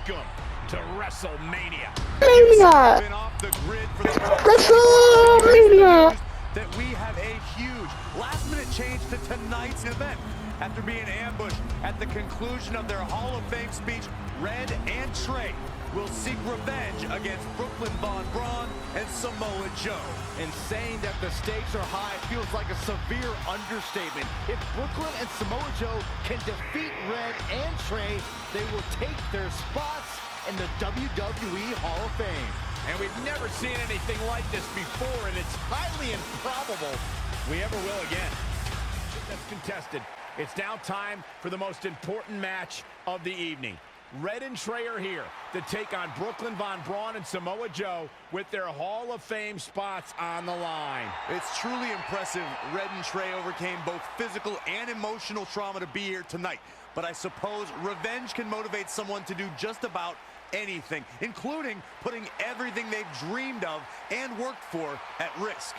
welcome to WrestleMania. Been off the grid for the WrestleMania. That we have a huge last-minute change to tonight's event. After being ambushed at the conclusion of their Hall of Fame speech, Red and Trey will seek revenge against Brooklyn Von Braun and Samoa Joe. And saying that the stakes are high feels like a severe understatement. If Brooklyn and Samoa Joe can defeat Red and Trey, they will take their spots in the WWE Hall of Fame. And we've never seen anything like this before, and it's highly improbable we ever will again. That's contested. It's now time for the most important match of the evening. Red and Trey are here to take on Brooklyn Von Braun and Samoa Joe with their Hall of Fame spots on the line. It's truly impressive. Red and Trey overcame both physical and emotional trauma to be here tonight. But I suppose revenge can motivate someone to do just about anything, including putting everything they've dreamed of and worked for at risk.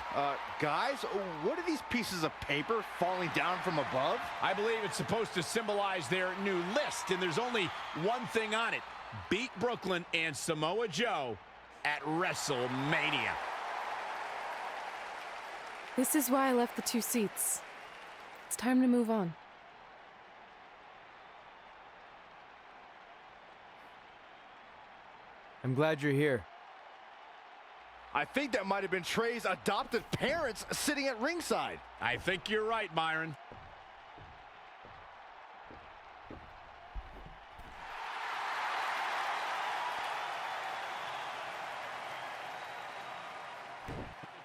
Guys, what are these pieces of paper falling down from above? I believe it's supposed to symbolize their new list, and there's only one thing on it. Beat Brooklyn and Samoa Joe at WrestleMania. This is why I left the 2 seats. It's time to move on. I'm glad you're here. I think that might have been Trey's adopted parents sitting at ringside. I think you're right, Myron.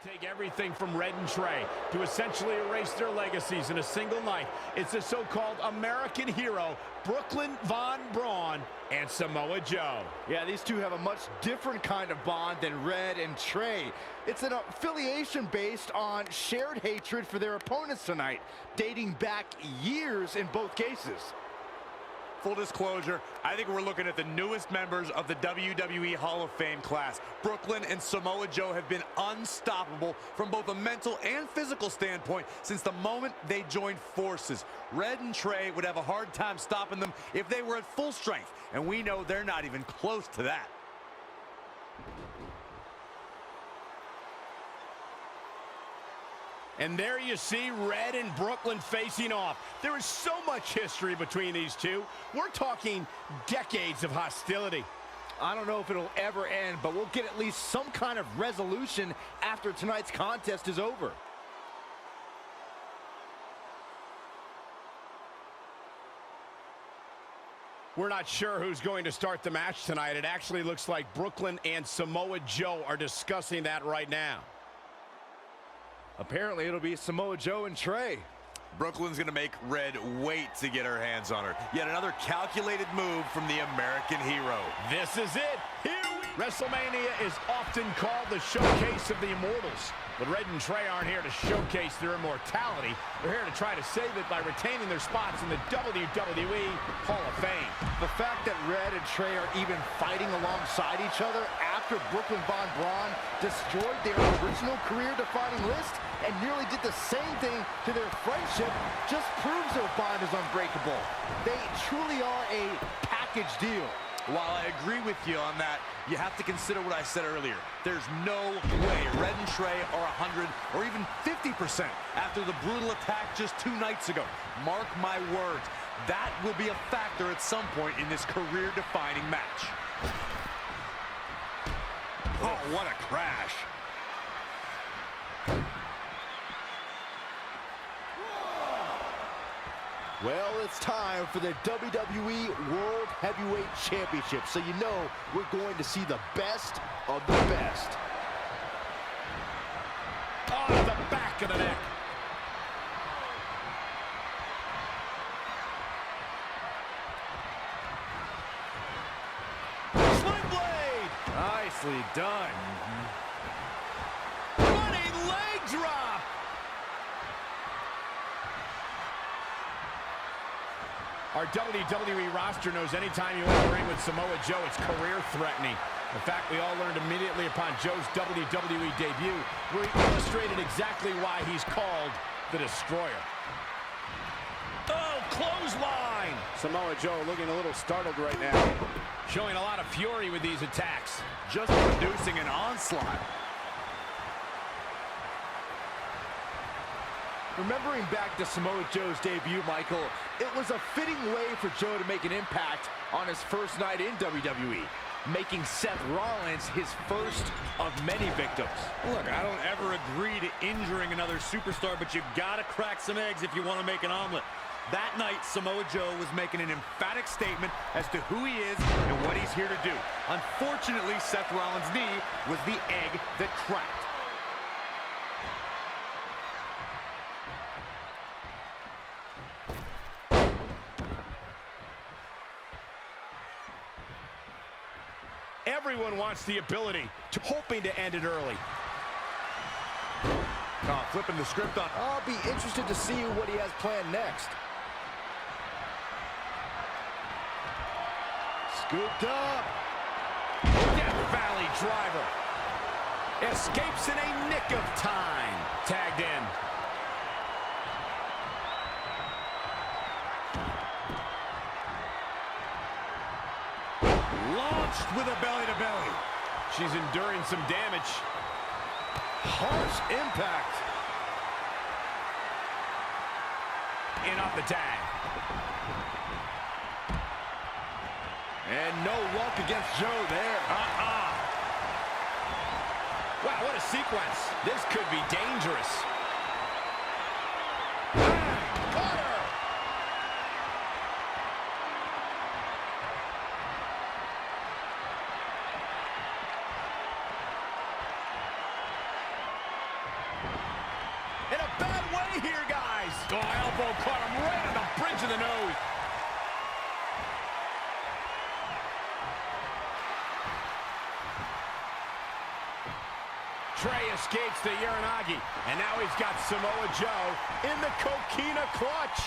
Take everything from Red and Trey to essentially erase their legacies in a single night. It's the so-called American hero, Brooklyn Von Braun and Samoa Joe. Yeah, these two have a much different kind of bond than Red and Trey. It's an affiliation based on shared hatred for their opponents tonight, dating back years in both cases. Full disclosure, I think we're looking at the newest members of the WWE Hall of Fame class. Brooklyn and Samoa Joe have been unstoppable from both a mental and physical standpoint since the moment they joined forces. Red and Trey would have a hard time stopping them if they were at full strength, and we know they're not even close to that. And there you see Red and Brooklyn facing off. There is so much history between these two. We're talking decades of hostility. I don't know if it'll ever end, but we'll get at least some kind of resolution after tonight's contest is over. We're not sure who's going to start the match tonight. It actually looks like Brooklyn and Samoa Joe are discussing that right now. Apparently, it'll be Samoa Joe and Trey. Brooklyn's going to make Red wait to get her hands on her. Yet another calculated move from the American hero. This is it. WrestleMania is often called the showcase of the immortals. But Red and Trey aren't here to showcase their immortality. They're here to try to save it by retaining their spots in the WWE Hall of Fame. The fact that Red and Trey are even fighting alongside each other after Brooklyn Von Braun destroyed their original career-defining list and nearly did the same thing to their friendship just proves their bond is unbreakable. They truly are a package deal. While I agree with you on that, you have to consider what I said earlier. There's no way Red and Trey are 100 or even 50% after the brutal attack just 2 nights ago. Mark my words, that will be a factor at some point in this career-defining match. Oh, what a crash. Well, it's time for the WWE World Heavyweight Championship, so you know we're going to see the best of the best. Oh, to the back of the neck. Sling blade. Nicely done. Running leg drop. Our WWE roster knows anytime you enter the ring with Samoa Joe, it's career-threatening. In fact, we all learned immediately upon Joe's WWE debut, where he illustrated exactly why he's called the Destroyer. Oh, clothesline! Samoa Joe looking a little startled right now. Showing a lot of fury with these attacks. Just producing an onslaught. Remembering back to Samoa Joe's debut, Michael, it was a fitting way for Joe to make an impact on his first night in WWE, making Seth Rollins his first of many victims. Look, I don't ever agree to injuring another superstar, but you gotta crack some eggs if you want to make an omelet. That night, Samoa Joe was making an emphatic statement as to who he is and what he's here to do. Unfortunately, Seth Rollins' knee was the egg that cracked. Everyone wants the ability to hoping to end it early. Oh, flipping the script on. I'll be interested to see what he has planned next. Scooped up. Death Valley driver. Escapes in a nick of time. Tagged in. Launched with a belly-to-belly. She's enduring some damage. Harsh impact. In off the tag. And no luck against Joe there. Wow, what a sequence. This could be dangerous. Caught her. In a bad way here, guys. Oh, elbow caught him right on the bridge of the nose. Trey escapes the Uranagi, and now he's got Samoa Joe in the Coquina clutch.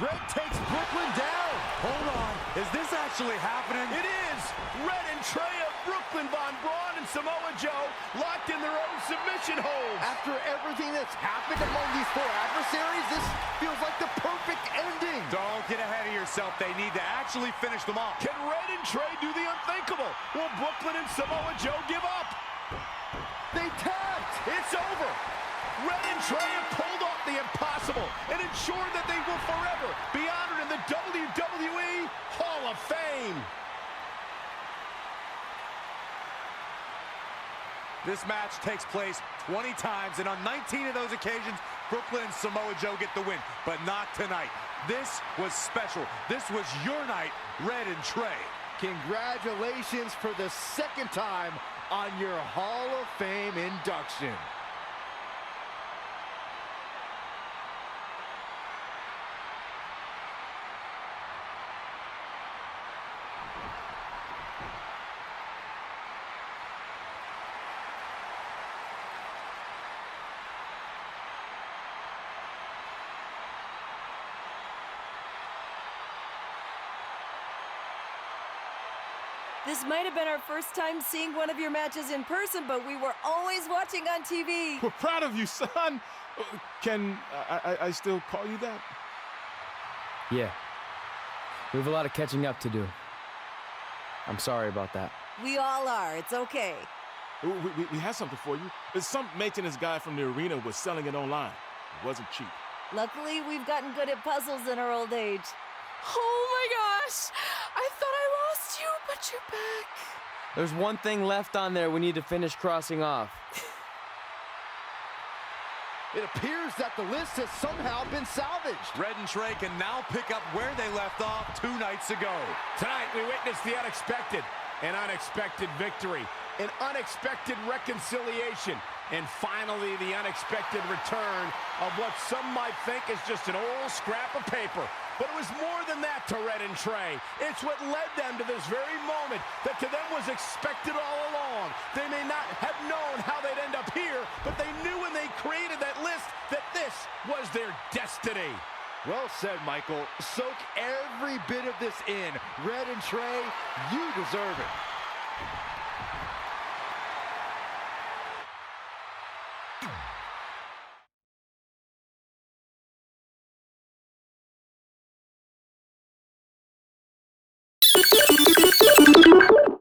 Red takes Brooklyn down. Hold on. Is this actually happening? It is. Red and Trey of Brooklyn, Von Braun, and Samoa Joe locked in their own submission holds. After everything that's happened among these four adversaries, this feels like the perfect ending. Don't get ahead of yourself. They need to actually finish them off. Can Red and Trey do the unthinkable? Will Brooklyn and Samoa Joe give up? They tapped. It's over. Red and Trey have pulled off the impossible and ensured that they will forever be honored in the WWE Hall of Fame. This match takes place 20 times, and on 19 of those occasions, Brooklyn and Samoa Joe get the win, but not tonight. This was special. This was your night, Red and Trey. Congratulations for the second time on your Hall of Fame induction. This might have been our first time seeing one of your matches in person, but we were always watching on TV. We're proud of you, son. Can I still call you that? Yeah. We have a lot of catching up to do. I'm sorry about that. We all are. It's okay. We have something for you. Some maintenance guy from the arena was selling it online. It wasn't cheap. Luckily, we've gotten good at puzzles in our old age. Oh my gosh! I thought I lost you, but you're back. There's one thing left on there we need to finish crossing off. It appears that the list has somehow been salvaged. Red and Trey can now pick up where they left off 2 nights ago. Tonight, we witnessed the unexpected, an unexpected victory, an unexpected reconciliation, and finally the unexpected return of what some might think is just an old scrap of paper. But it was more than that to Red and Trey. It's what led them to this very moment that to them was expected all along. They may not have known how they'd end up here, but they knew when they created that list that this was their destiny. Well said, Michael. Soak every bit of this in. Red and Trey, you deserve it.